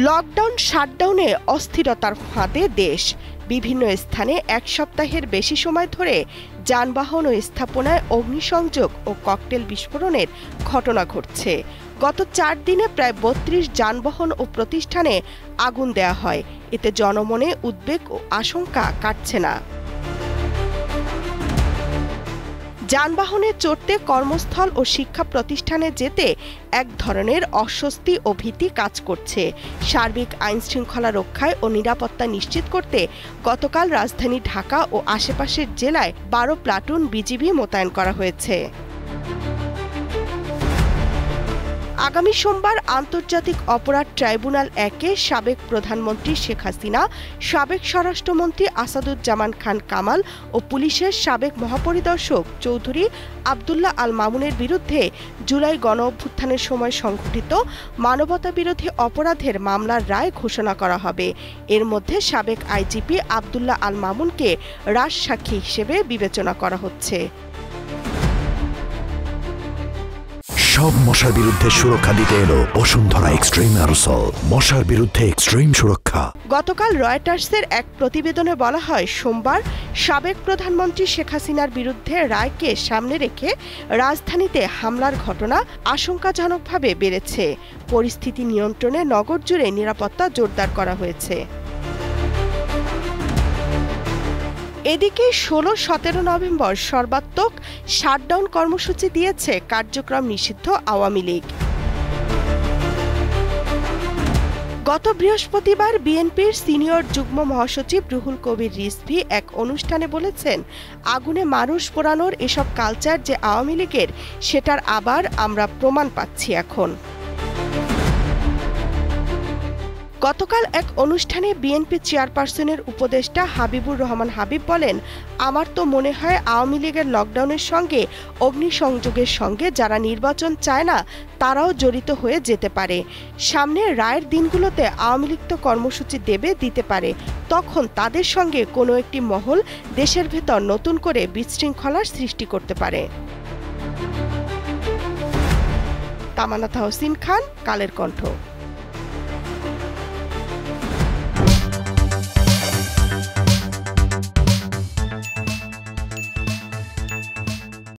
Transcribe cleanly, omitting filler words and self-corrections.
Lockdown শাটডাউনে অস্থিরতার ফাঁদে দেশ। বিভিন্ন স্থানে এক সপ্তাহের বেশি সময় ধরে যানবাহন ও স্থাপনায় অগ্নিসংযোগ ও ককটেল বিস্ফোরণের ঘটনা ঘটছে। গত ৪ দিনে প্রায় ৩২ যানবাহন ও প্রতিষ্ঠানে আগুন দেয়া হয়। এতে জনমনে উদ্বেগ ও আশঙ্কা কাটছে না। যানবাহনে চড়তে কর্মস্থল ও শিক্ষা প্রতিষ্ঠানে যেতে এক ধরনের অস্বস্তি ও ভীতি কাজ করছে। সার্বিক আইনশৃঙ্খলা রক্ষায় ও নিরাপত্তা নিশ্চিত করতে গতকাল রাজধানী ঢাকা ও আশেপাশের জেলায় ১২ প্লাটুন বিজিবি মোতায়েন করা হয়েছে। আগামী সোমবার আন্তর্জাতিক অপরাধ ট্রাইব্যুনাল ১-এ সাবেক প্রধানমন্ত্রী শেখ হাসিনা, সাবেক স্বরাষ্ট্রমন্ত্রী আসাদুজ্জামান খান কামাল ও পুলিশের সাবেক মহাপরিদর্শক চৌধুরী আব্দুল্লাহ আল মামুনের বিরুদ্ধে জুলাই গণঅভ্যুত্থানের সময় সংঘটিত মানবতাবিরোধী অপরাধের মামলার রায় ঘোষণা করা হবে। এর মধ্যে সাবেক আইজিপি আব্দুল্লাহ আল মামুনকে রাজসাক্ষী হিসেবে বিবেচনা করা হচ্ছে। সব মশার বিরুদ্ধে সুরক্ষা দিতে এলো বসুন্ধরা এক্সট্রিম অ্যারোসল, মশার বিরুদ্ধে এক্সট্রিম সুরক্ষা। গতকাল রয়টার্সের এক প্রতিবেদনে বলা হয়, সোমবার সাবেক প্রধানমন্ত্রী শেখ হাসিনার বিরুদ্ধে রায়কে সামনে রেখে রাজধানীতে হামলার ঘটনা আশঙ্কাজনকভাবে বেড়েছে। পরিস্থিতি নিয়ন্ত্রণে নগর জুড়ে নিরাপত্তা জোরদার করা হয়েছে। এদিকে ১৬-১৭ নভেম্বর সর্বাত্মক শাটডাউন কর্মসূচি দিয়েছে কার্যক্রম নিষিদ্ধ আওয়ামী লীগ। গত বৃহস্পতিবার বিএনপির সিনিয়র যুগ্ম মহাসচিব রুহুল কবির রিজভী এক অনুষ্ঠানে বলেছেন, আগুনে মানুষ পোড়ানোর এসব কালচার যে আওয়ামী লীগের, সেটার আবার আমরা প্রমাণ পাচ্ছি এখন। গতকাল এক অনুষ্ঠানে বিএনপি চেয়ারপারসনের উপদেষ্টা হাবিবুর রহমান হাবিব বলেন, আমার তো মনে হয় আওয়ামী লীগের লকডাউনের সঙ্গে অগ্নিসংযোগের সঙ্গে যারা নির্বাচন চায় না তারাও জড়িত হয়ে যেতে পারে। সামনে রায়ের দিনগুলোতে আওয়ামী লীগ তো কর্মসূচি দিতে পারে, তখন তাদের সঙ্গে কোনো একটি মহল দেশের ভেতর নতুন করে বিশৃঙ্খলার সৃষ্টি করতে পারে। তামান্না তাহসিন খান, কালের কণ্ঠ।